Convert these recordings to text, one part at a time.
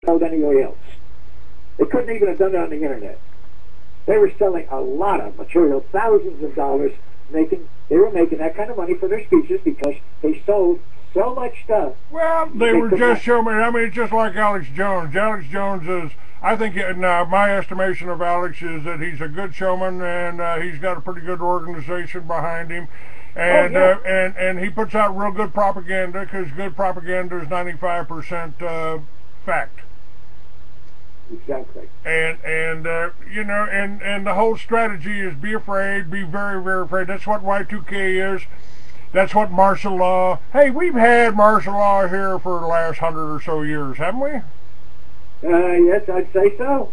sold anywhere else. They couldn't even have done it on the internet. They were selling a lot of material, thousands of dollars, they were making that kind of money for their speeches because they sold so much stuff. Well, they were just showing. I mean, it's just like Alex Jones. Alex Jones is, I think, now my estimation of Alex is that he's a good showman and he's got a pretty good organization behind him. And, and he puts out real good propaganda because good propaganda is 95% fact. Exactly. And you know, and the whole strategy is be afraid, be very, very afraid. That's what Y2K is. That's what martial law. Hey, we've had martial law here for the last 100 or so years, haven't we? Yes, I'd say so.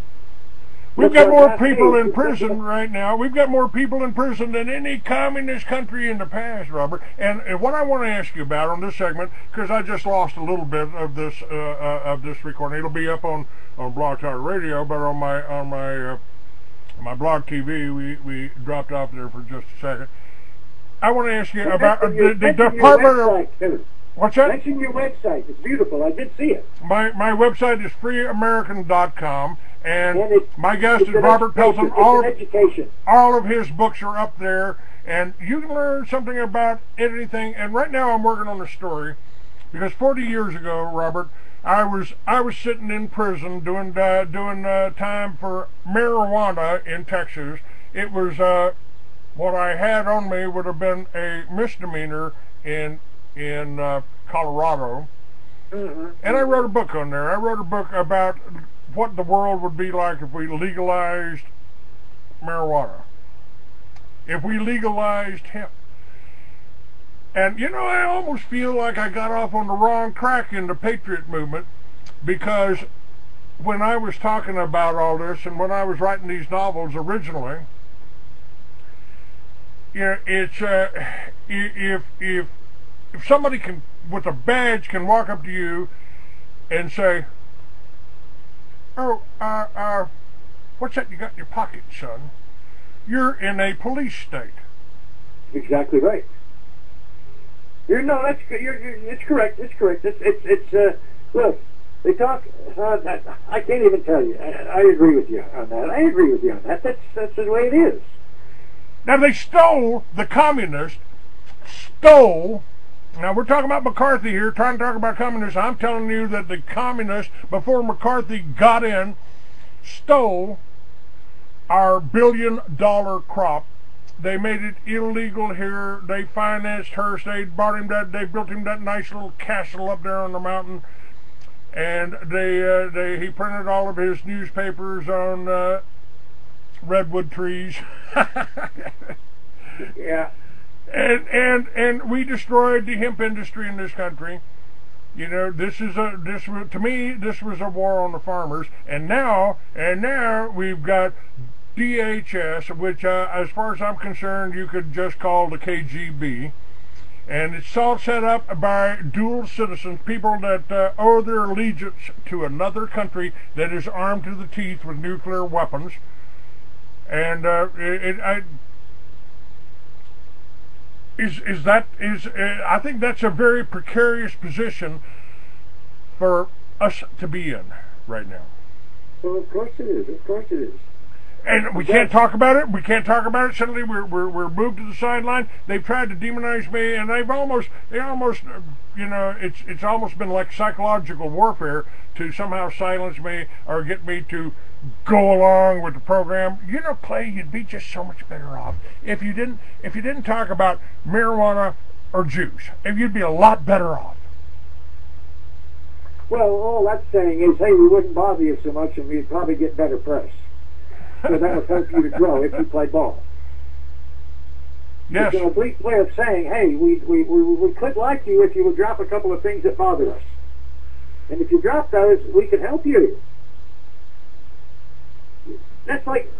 We've got more people in prison right now. We've got more people in prison than any communist country in the past, Robert. And what I want to ask you about on this segment, because I just lost a little bit of this recording. It'll be up on Blog Talk Radio, but on my Blog TV, we dropped off there for just a second. I want to ask you about the Department of... What's that? Mention your website. It's beautiful. I did see it. My website is freeamerican.com. And my guest is Robert Pelton. All of his books are up there, and you can learn something about anything. And right now I'm working on a story, because 40 years ago, Robert, I was sitting in prison doing time for marijuana in Texas. It was what I had on me would have been a misdemeanor in Colorado, and I wrote a book on there. I wrote a book about what the world would be like if we legalized marijuana, if we legalized hemp. And you know, I almost feel like I got off on the wrong track in the Patriot movement, because when I was talking about all this and when I was writing these novels originally, you know, it's if somebody can with a badge can walk up to you and say, "Oh, what's that you got in your pocket, son? You're in a police state." Exactly right. That's it's correct. It's correct. It's look. They talk. I can't even tell you. I agree with you on that. I agree with you on that. That's the way it is. Now they stole. The communists stole. Now, we're talking about McCarthy here, trying to talk about communists. I'm telling you that the communists, before McCarthy got in, stole our billion-dollar crop. They made it illegal here. They financed Hearst. They built him that nice little castle up there on the mountain. And he printed all of his newspapers on redwood trees. Yeah. And we destroyed the hemp industry in this country. You know, to me this was a war on the farmers. And now we've got DHS, which as far as I'm concerned you could just call the KGB, and it's all set up by dual citizens, people that owe their allegiance to another country that is armed to the teeth with nuclear weapons. And I think that's a very precarious position for us to be in right now. Well, of course it is. Of course it is. And we can't talk about it. We can't talk about it. Suddenly we're moved to the sideline. They've tried to demonize me, and they almost, you know, it's almost been like psychological warfare to somehow silence me or get me to go along with the program. You know, Clay, you'd be just so much better off if you didn't talk about marijuana or Jews. If you'd be a lot better off. Well, all that's saying is, hey, we wouldn't bother you so much, and we'd probably get better press. So that would help you to grow if you play ball. Yes. It's an oblique way of saying, hey, we could like you if you would drop a couple of things that bother us. And if you drop those, we can help you. That's like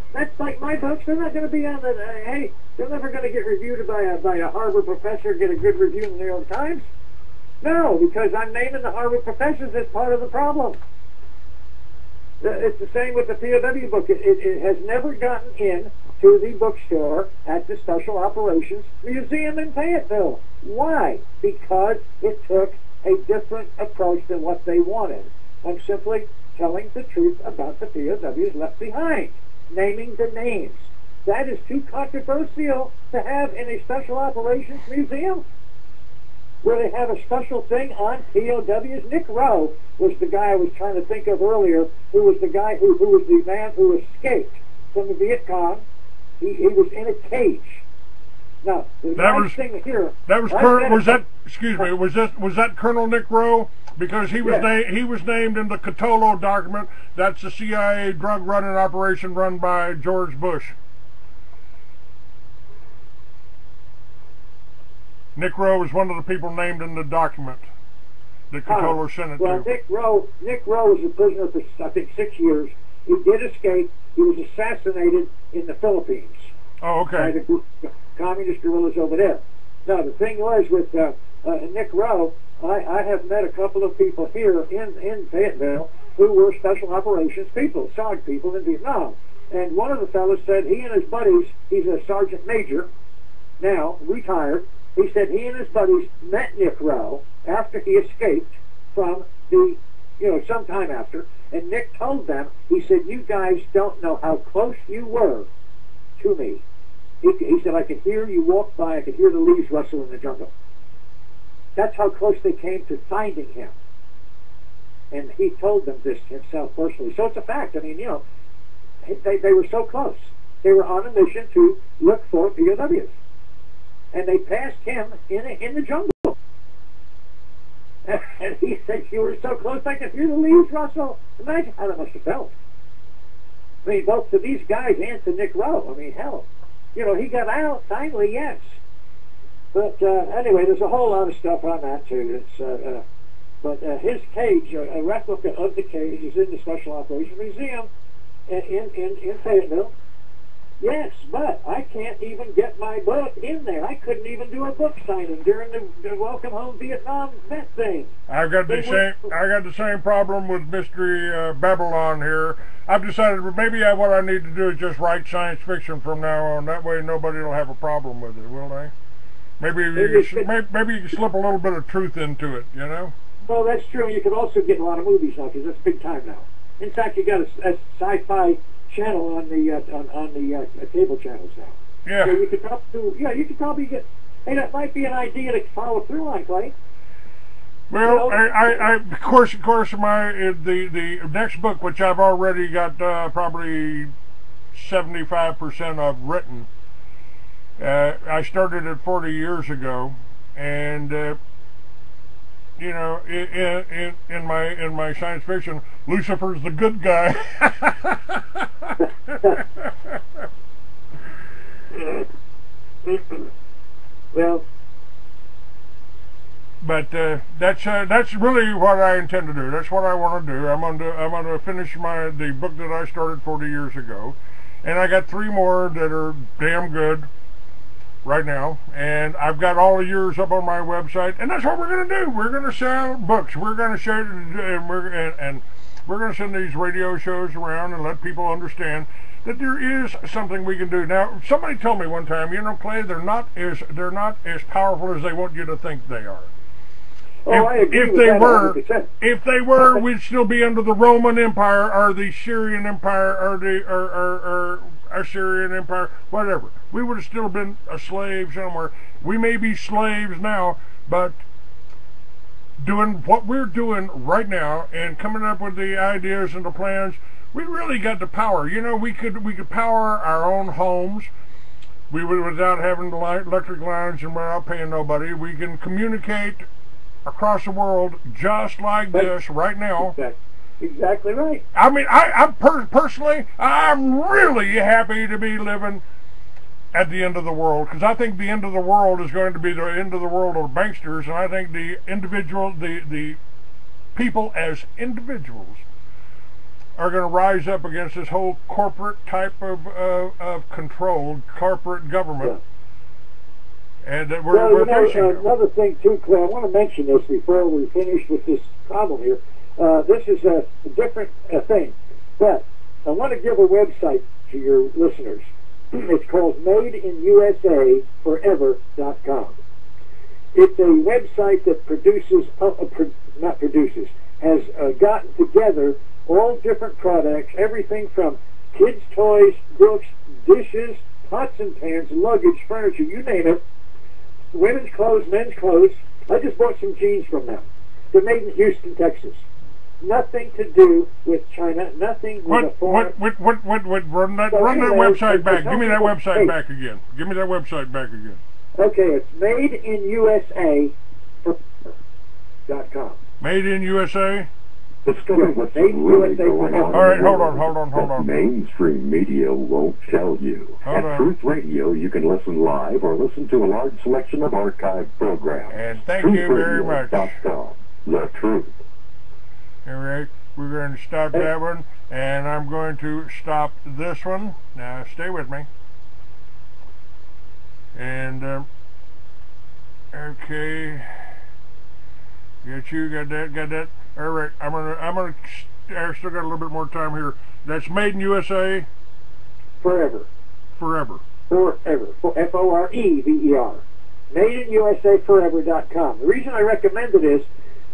my books. They're not going to be on the. Hey, they're never going to get reviewed by a Harvard professor, get a good review in the New York Times. No, because I'm naming the Harvard professors as part of the problem. It's the same with the POW book. It has never gotten in to the bookstore at the Special Operations Museum in Fayetteville. Why? Because it took a different approach than what they wanted. I'm simply telling the truth about the POWs left behind, naming the names. That is too controversial to have in a special operations museum, where they have a special thing on POWs. Nick Rowe was the guy I was trying to think of earlier, who was the guy who was the man who escaped from the Viet Cong. He was in a cage. Now, the nice thing here... Was that Colonel Nick Rowe? Because he was he was named in the Catolo document. That's the CIA drug running operation run by George Bush. Nick Rowe was one of the people named in the document that Catolo sent it to. Well, Nick Rowe was a prisoner for, I think, 6 years. He did escape. He was assassinated in the Philippines. Oh, okay. By the communist guerrillas over there. Now, the thing was with Nick Rowe, I have met a couple of people here in Fayetteville who were special operations people, SOG people in Vietnam. And one of the fellows said he and his buddies, he's a sergeant major, now retired, he said he and his buddies met Nick Rowe after he escaped from the, some time after, and Nick told them, he said, you guys don't know how close you were to me. He said, I could hear you walk by, I could hear the leaves rustle in the jungle. That's how close they came to finding him. And he told them this himself personally. So it's a fact. I mean, they were so close. They were on a mission to look for POWs. And they passed him in the jungle. And he said, you were so close I could hear the leaves rustle. Imagine how that must have felt. I mean, both to these guys and to Nick Rowe. I mean, hell. He got out, finally, yes. But anyway, there's a whole lot of stuff on that, too. But his cage, a replica of the cage, is in the Special Operations Museum in Fayetteville. Yes, but I can't even get my book in there. I couldn't even do a book signing during the Welcome Home Vietnam vet thing. I got the same problem with Mystery Babylon here. I've decided maybe what I need to do is just write science fiction from now on. That way nobody will have a problem with it, will they? Maybe you can slip a little bit of truth into it, Well, that's true. You can also get a lot of movies now because that's big time now. In fact, you got a sci-fi channel on the cable channels now. Yeah. So you could probably get. Hey, that might be an idea to follow through on, Clay. Well, of course, the next book, which I've already got probably 75% of written. I started it 40 years ago, and in my science fiction, Lucifer's the good guy. Well, but that's really what I intend to do. That's what I want to do. I'm going to finish the book that I started 40 years ago, and I got 3 more that are damn good right now, and I've got all of yours up on my website, and that's what we're going to do. We're going to sell books. We're going to show, and we're going to send these radio shows around and let people understand that there is something we can do. Now, somebody told me one time, Clay, they're not as powerful as they want you to think they are. Oh, I agree with that 100%. If they were, we'd still be under the Roman Empire or the Syrian Empire or the Assyrian Empire, whatever. We would have still been a slave somewhere. We may be slaves now, but doing what we're doing right now and coming up with the ideas and the plans, we really got the power. We could power our own homes. We would, without having the electric lines and without paying nobody. We can communicate across the world just like this right now. Exactly right. I mean, personally, I'm really happy to be living at the end of the world, because I think the end of the world is going to be the end of the world of banksters, and I think the people as individuals are going to rise up against this whole corporate type of controlled corporate government. Yeah. And that we're facing another thing too, Clay, I want to mention this before we finish with this problem here. This is a different thing, but I want to give a website to your listeners. It's called MadeInUSAForever.com. It's a website that has gotten together all different products, everything from kids' toys, books, dishes, pots and pans, luggage, furniture, you name it. Women's clothes, men's clothes. I just bought some jeans from them. They're made in Houston, Texas. Nothing to do with China. Nothing with a foreign. Run that website back. Give me that website back again. Give me that website back again. Okay, it's madeinusa.com. Made in USA? Discover what's really going on. All right, hold on. Mainstream media won't tell you. At Truth Radio, you can listen live or listen to a large selection of archived programs. And thank you very much. The truth. All right, we're going to stop that one, and I'm going to stop this one. Now, stay with me. And, okay. Got you, got that. All right, I still got a little bit more time here. That's Made in USA. Forever. Forever. F-O-R-E-V-E-R. MadeInUSAForever.com. The reason I recommend it is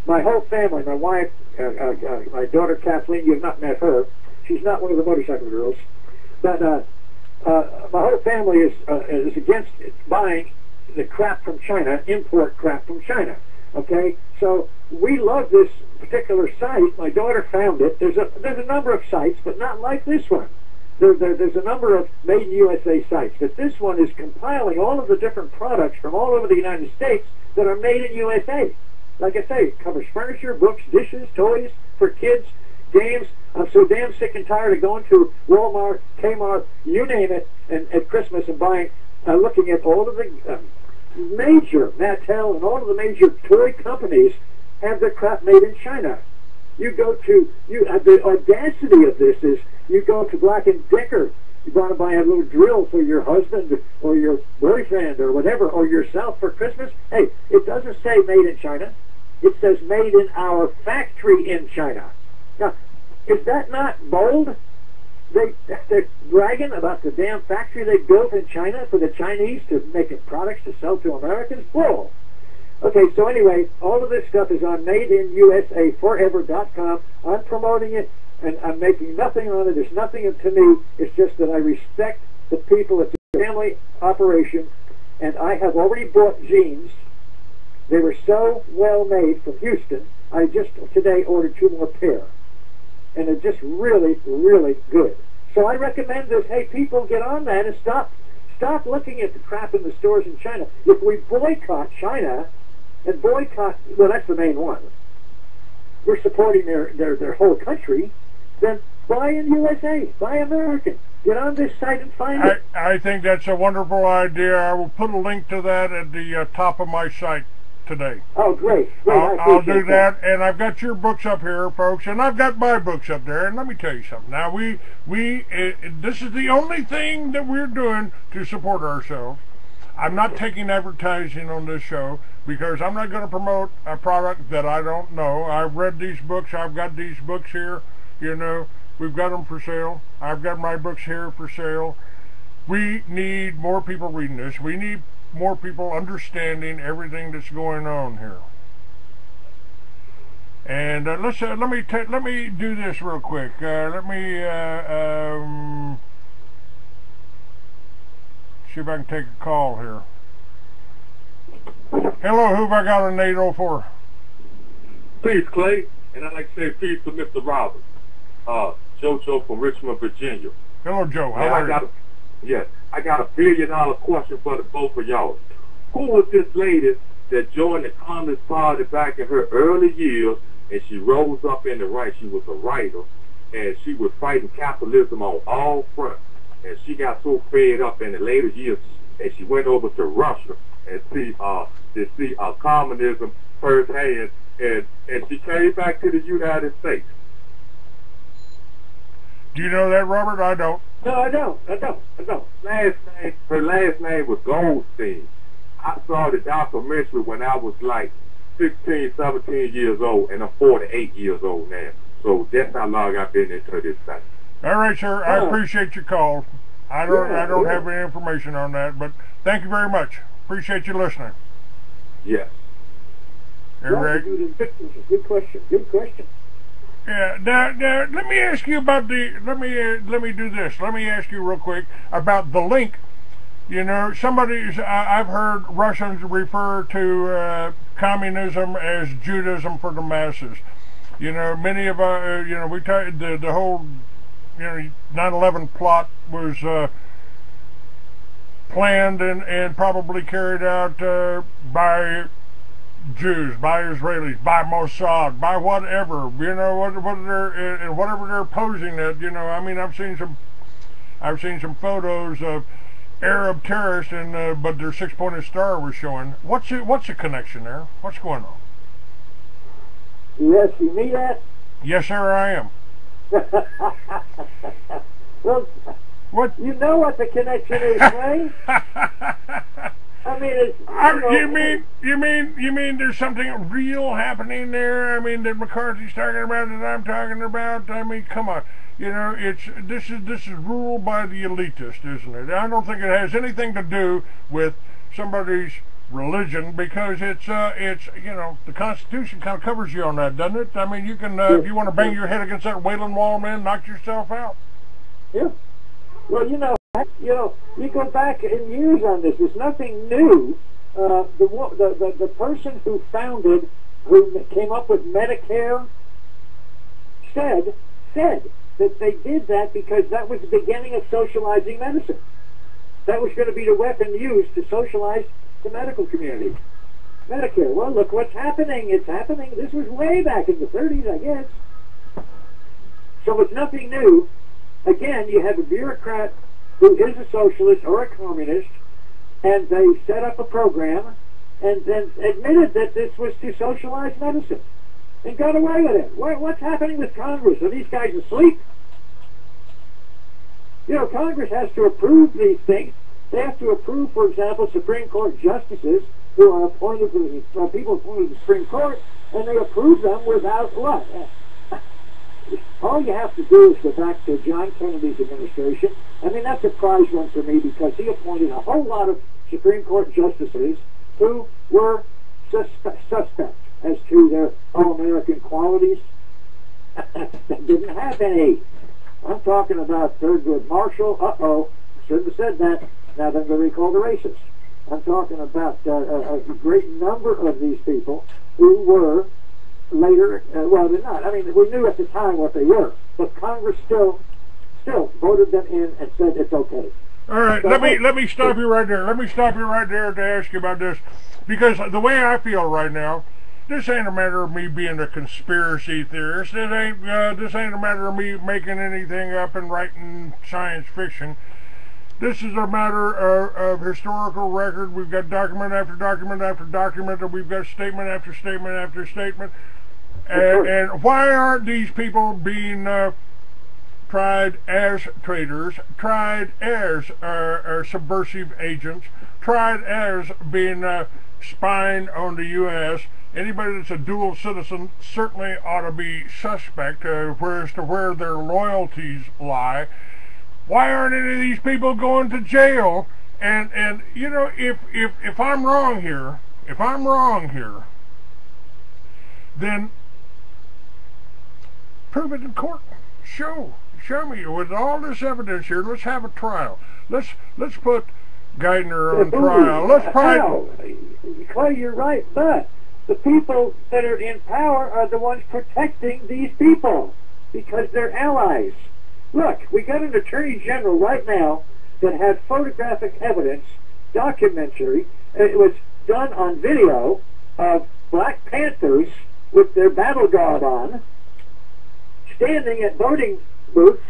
my whole family, my wife, my daughter Kathleen, you've not met her. She's not one of the motorcycle girls. But my whole family is against buying the crap from China, import crap from China. Okay? So we love this particular site. My daughter found it. There's a number of sites, but not like this one. There's a number of Made in USA sites, but this one is compiling all of the different products from all over the United States that are made in USA. Like I say, it covers furniture, books, dishes, toys for kids, games. I'm so damn sick and tired of going to Walmart, Kmart, you name it, and at Christmas and buying, looking at all of the major Mattel and all of the major toy companies have their crap made in China. The audacity of this is you go to Black & Decker, you want to buy a little drill for your husband or your boyfriend or whatever, or yourself for Christmas. Hey, it doesn't say made in China. It says made in our factory in China. Now, is that not bold? They're bragging about the damn factory they built in China for the Chinese to make products to sell to Americans? Whoa! Okay, so anyway, all of this stuff is on madeinusaforever.com. I'm promoting it, and I'm making nothing on it. There's nothing to me. It's just that I respect the people. It's a family operation, and I have already bought jeans. They were so well made from Houston. I just today ordered 2 more pair. And they're just really, really good. So I recommend this. Hey, people, get on that and stop looking at the crap in the stores in China. If we boycott China and boycott, well, that's the main one. We're supporting their whole country. Then buy in USA, buy American. Get on this site and find it. I think that's a wonderful idea. I will put a link to that at the top of my site today. Oh, great. I'll do that, and I've got your books up here, folks, and I've got my books up there, and let me tell you something. Now, this is the only thing that we're doing to support ourselves. I'm not taking advertising on this show, because I'm not going to promote a product that I don't know. I've read these books. I've got these books here. You know, we've got them for sale. I've got my books here for sale. We need more people reading this. We need more people understanding everything that's going on here. And let me do this real quick. Let me see if I can take a call here. Hello, who have I got on 804? Peace, Clay, and I'd like to say peace to Mr. Robert. JoJo from Richmond, Virginia. Hello, Joe. How are you? Yes, I got $1 billion question for the both of y'all. Who was this lady that joined the Communist Party back in her early years, and she rose up in the ranks? She was a writer, and she was fighting capitalism on all fronts. And she got so fed up in the later years, and she went over to Russia and see communism firsthand, and she came back to the United States. Do you know that, Robert? I don't. No, I don't. Her last name was Goldstein. I saw the documentary when I was like 16, 17 years old, and I'm 48 years old now. So that's how long I've been into this thing. All right, sir. I appreciate your call. I don't have any information on that, but thank you very much. Appreciate you listening. Yes. All right. Good question. Yeah. Now, let me ask you about the. Let me do this. Let me ask you real quick about the link. You know, I've heard Russians refer to communism as Judaism for the masses. You know, many of our, you know, the whole, you know, 9/11 plot was planned and probably carried out by Jews, by Israelis, by Mossad, by whatever, you know, whatever they're posing it. You know, I mean, I've seen some photos of Arab terrorists, and but their six-pointed star was showing. What's the connection there? What's going on? Yes, you mean that? Yes, sir, I am. Well, what? You know what the connection is, right? I mean, it's, you mean there's something real happening there? I mean, that McCarthy's talking about, that I'm talking about. I mean, come on. You know, this is ruled by the elitist, isn't it? I don't think it has anything to do with somebody's religion, because it's you know, the Constitution kind of covers you on that, doesn't it? I mean, you can if you want to bang your head against that Wailing Wall, man, knock yourself out. Yeah. Well, you know, you go back in years on this. There's nothing new. The person who came up with Medicare said that they did that because that was the beginning of socializing medicine. That was going to be the weapon used to socialize the medical community. Medicare. Well, look what's happening. It's happening. This was way back in the 30s, I guess. So it's nothing new. Again, you have a bureaucrat who is a socialist or a communist, and they set up a program and then admitted that this was to socialize medicine and got away with it. What's happening with Congress? Are these guys asleep? You know, Congress has to approve these things. They have to approve, for example, Supreme Court justices who are appointed to people appointed to the Supreme Court, and they approve them without what? All you have to do is go back to John Kennedy's administration. I mean, that's a prize one for me, because he appointed a whole lot of Supreme Court justices who were suspect as to their all-American qualities. They didn't have any. I'm talking about Thurgood Marshall. Uh-oh, shouldn't have said that. Now they're going to recall the racist. I'm talking about a great number of these people who were later, well, they're not. I mean, we knew at the time what they were, but Congress still voted them in and said it's okay. All right, so let me stop you right there. Let me stop you right there to ask you about this, because the way I feel right now, this ain't a matter of me being a conspiracy theorist. This ain't a matter of me making anything up and writing science fiction. This is a matter of historical record. We've got document after document after document, and we've got statement after statement after statement. And why aren't these people being tried as traitors, tried as subversive agents, tried as being spying on the U.S.? Anybody that's a dual citizen certainly ought to be suspect as to where their loyalties lie. Why aren't any of these people going to jail? And you know, if I'm wrong here, then prove it in court. Show me with all this evidence here. Let's have a trial. Let's put Geithner on trial. Let's try. Clay, you're right, but the people that are in power are the ones protecting these people because they're allies. Look, we got an attorney general right now that had photographic evidence, documentary. It was done on video of Black Panthers with their battle garb on, standing at voting booths,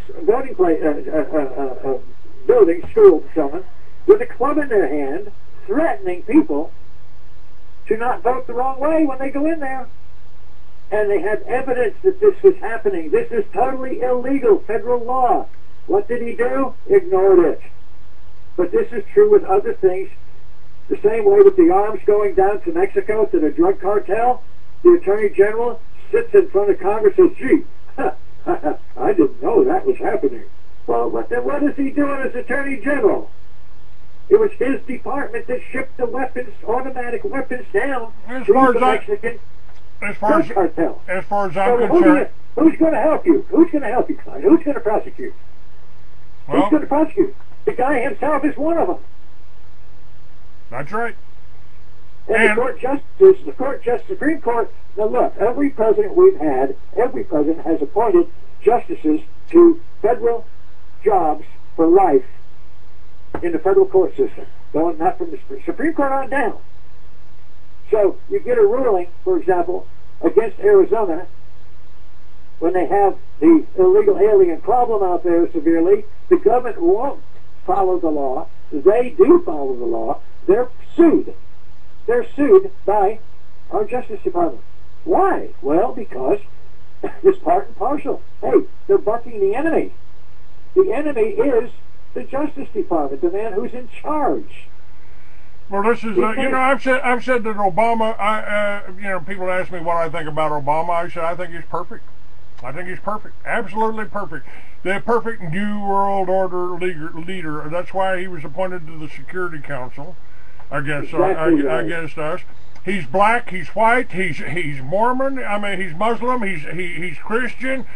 buildings, schools, someone, with a club in their hand, threatening people to not vote the wrong way when they go in there. And they had evidence that this was happening. This is totally illegal, federal law. What did he do? Ignored it. But this is true with other things. The same way with the arms going down to Mexico to the drug cartel, the Attorney General sits in front of Congress and says, gee, I didn't know that was happening. Well, what is he doing as Attorney General? It was his department that shipped the weapons, automatic weapons, down to the Mexican drug cartel. As far as I'm concerned, Who's going to help you? Who's going to help you, Clyde? Who's going to prosecute? Well, who's going to prosecute? The guy himself is one of them. That's right. And the Supreme Court, now look, every president we've had, every president has appointed justices to federal jobs for life in the federal court system, going not from the Supreme Court on down. So you get a ruling, for example, against Arizona, when they have the illegal alien problem out there severely, the government won't follow the law. They do follow the law. They're sued. They're sued by our Justice Department. Why? Well, because it's part and parcel. Hey, they're bucking the enemy. The enemy is the Justice Department, the man who's in charge. Well, this is, I've said that Obama, people ask me what I think about Obama. I said, I think he's perfect. I think he's perfect. Absolutely perfect. The perfect New World Order leader. That's why he was appointed to the Security Council against us. He's black, he's white, he's Mormon, I mean, he's Muslim, he's Christian.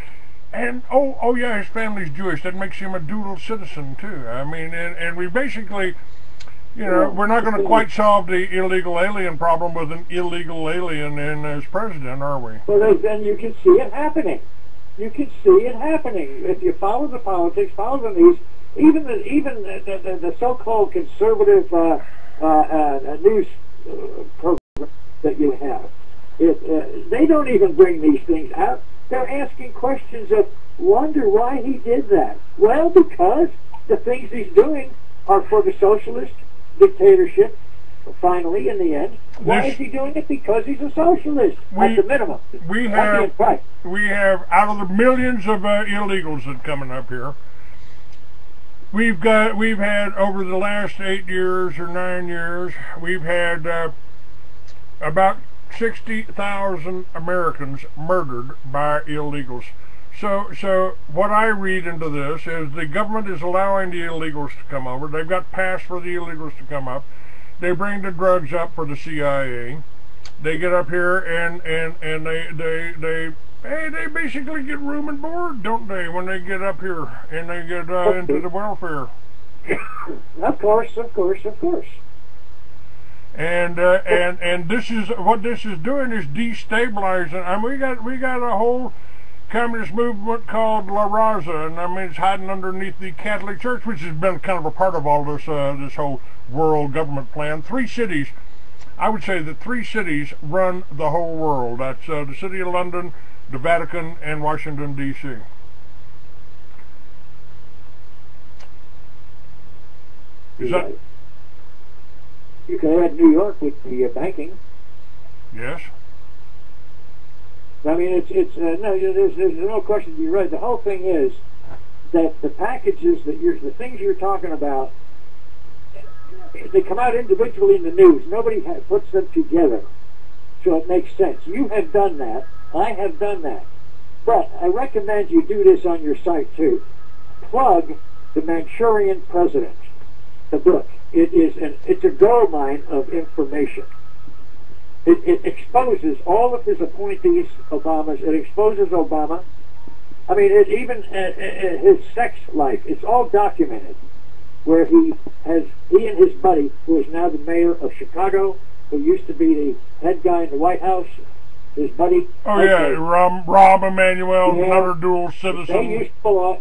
And, oh yeah, his family's Jewish. That makes him a dual citizen, too. I mean, and we basically... we're not going to quite solve the illegal alien problem with an illegal alien as president, are we? Well, then you can see it happening. You can see it happening. If you follow the politics, follow the news, even the so-called conservative news program that you have, they don't even bring these things out. They're asking questions of, wonder why he did that. Well, because the things he's doing are for the socialist dictatorship, finally, in the end. Why is he doing it? Because he's a socialist, at the minimum. We have, out of the millions of illegals that are coming up here, we've had, over the last 8 years or 9 years, we've had about 60,000 Americans murdered by illegals. So what I read into this is the government is allowing the illegals to come over. They've got pass for the illegals to come up. They bring the drugs up for the CIA. They get up here and they basically get room and board, don't they, when they get up here and they get into the welfare. Of course. And this is what this is doing is destabilizing. I mean, we got a whole communist movement called La Raza, and I mean it's hiding underneath the Catholic Church, which has been kind of a part of all this this whole world government plan. 3 cities, I would say that 3 cities run the whole world. That's the City of London, the Vatican, and Washington, D.C. Is that? You can add New York with the banking. Yes. I mean, there's no question. You're right. The whole thing is that the packages the things you're talking about, they come out individually in the news. Nobody puts them together, so it makes sense. You have done that. I have done that. But I recommend you do this on your site too. Plug The Manchurian President, the book. It's a goldmine of information. It exposes all of his appointees, Obama's. It exposes Obama. I mean, even his sex life. It's all documented. Where he and his buddy, who is now the mayor of Chicago, who used to be the head guy in the White House, his buddy. Oh yeah, Rahm Emanuel, another dual citizen.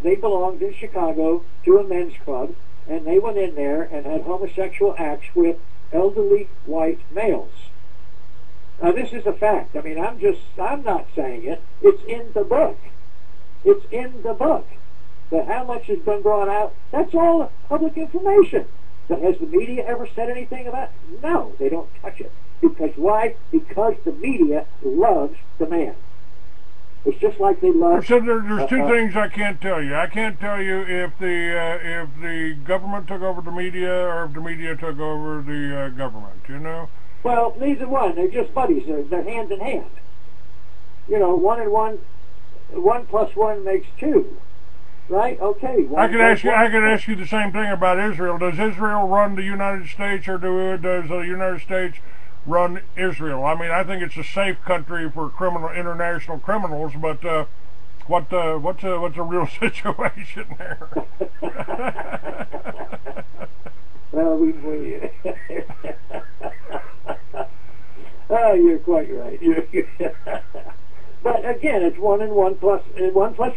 They belonged in Chicago to a men's club, and they went in there and had homosexual acts with elderly white males. Now this is a fact. I mean, I'm not saying it. It's in the book. It's in the book. But how much has been brought out? That's all public information. But has the media ever said anything about it? No, they don't touch it. Because why? Because the media loves the man. It's just like they love... So there's 2 things I can't tell you. I can't tell you if the government took over the media or if the media took over the government, you know? Well, neither one. They're just buddies. They're hand in hand. You know, 1 and 1, 1 plus 1 makes 2. Right? Okay. I could ask you the same thing about Israel. Does Israel run the United States, or does the United States run Israel? I mean, I think it's a safe country for international criminals, but what's a real situation there. Well, oh, you're quite right. But again, it's 1 and 1 plus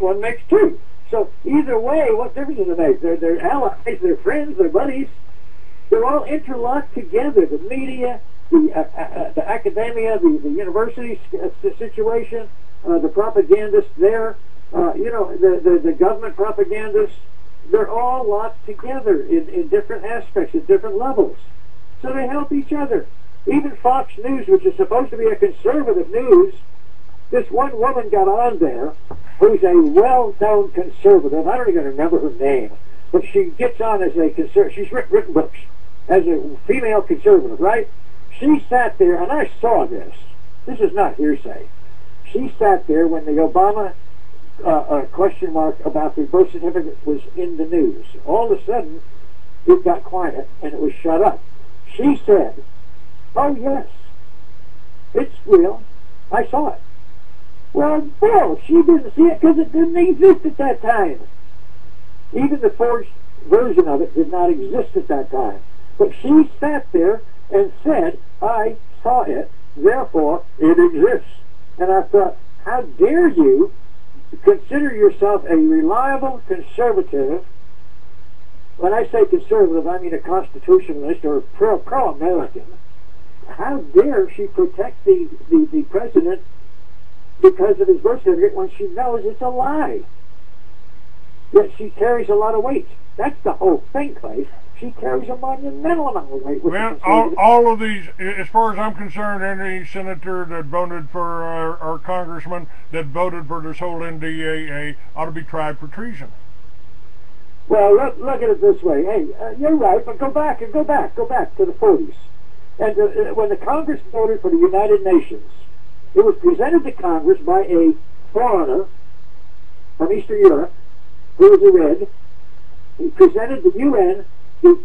1 makes 2. So either way, what difference does it make? They're allies, they're friends, they're buddies. They're all interlocked together. The media, the academia, the university situation, the propagandists there, the government propagandists. They're all locked together in different aspects, at different levels. So they help each other. Even Fox News, which is supposed to be a conservative news, this one woman got on there who's a well-known conservative. I don't even remember her name. But she gets on as a conservative. She's written books as a female conservative, right? She sat there, and I saw this. This is not hearsay. She sat there when the Obama question mark about the birth certificate was in the news. All of a sudden, it got quiet, and it was shut up. She said, "Oh, yes, it's real. I saw it." Well, Bill, she didn't see it because it didn't exist at that time. Even the forged version of it did not exist at that time. But she sat there and said, "I saw it, therefore it exists." And I thought, how dare you consider yourself a reliable conservative? When I say conservative, I mean a constitutionalist or pro-American. How dare she protect the president because of his birth certificate when she knows it's a lie? Yet she carries a lot of weight. That's the whole thing, Clay. She carries a monumental amount of weight. Well, all of these, as far as I'm concerned, any senator that voted for our congressman that voted for this whole NDAA ought to be tried for treason. Well, look at it this way. Hey, you're right, but go back to the 40s. And when the Congress voted for the United Nations, it was presented to Congress by a foreigner from Eastern Europe who was a Red. He presented the UN. You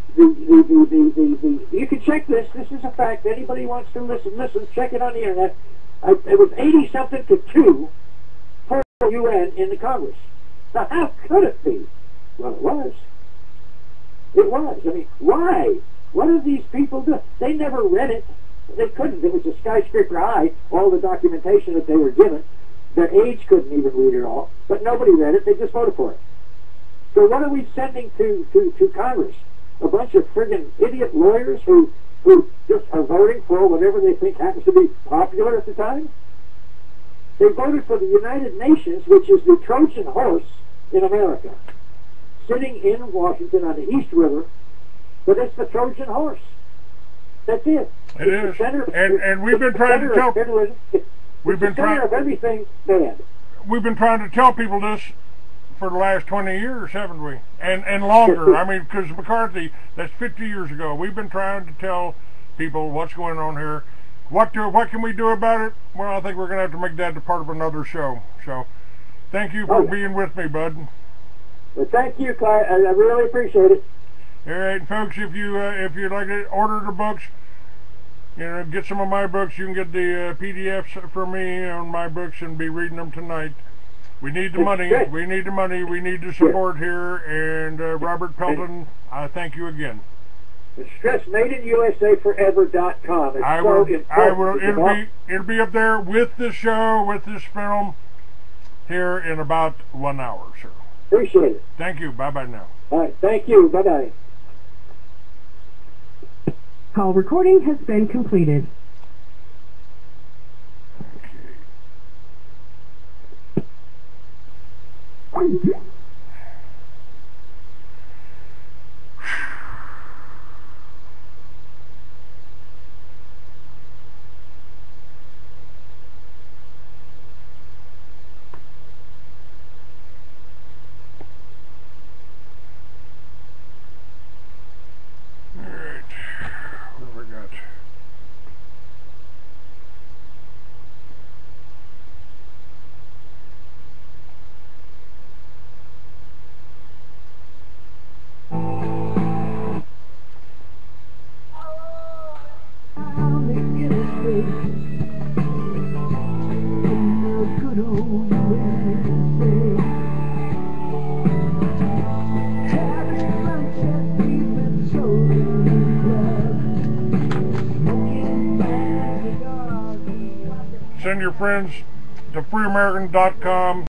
can check this. This is a fact. Anybody who wants to listen, check it on the internet. It was 80-something to 2 for the UN in the Congress. Now, how could it be? Well, it was. It was. I mean, why? What did these people do? They never read it. They couldn't. It was a skyscraper high, all the documentation that they were given. Their aides couldn't even read it all. But nobody read it. They just voted for it. So what are we sending to Congress? A bunch of friggin' idiot lawyers who just are voting for whatever they think happens to be popular at the time? They voted for the United Nations, which is the Trojan horse in America, sitting in Washington on the East River, but it's the Trojan horse. That's it. It is. And we've been trying to tell people. We've been trying of everything bad. We've been trying to tell people this for the last 20 years, haven't we? And longer. I mean, because McCarthy, that's 50 years ago. We've been trying to tell people what's going on here. What can we do about it? Well, I think we're going to have to make that a part of another show. So, thank you for being with me, bud. Well, thank you, Clark. I really appreciate it. All right, folks. If you'd like to order the books, get some of my books. You can get the PDFs from me on my books and be reading them tonight. We need the money. We need the money. We need the support here. And Robert Pelton, I thank you again. Stress MadeInUSAForever.com. I will. It'll be up there with the show, with this film, here in about 1 hour, sir. Appreciate it. Thank you. Bye bye now. All right. Thank you. Bye bye. Call recording has been completed. Send your friends to freeamerican.com.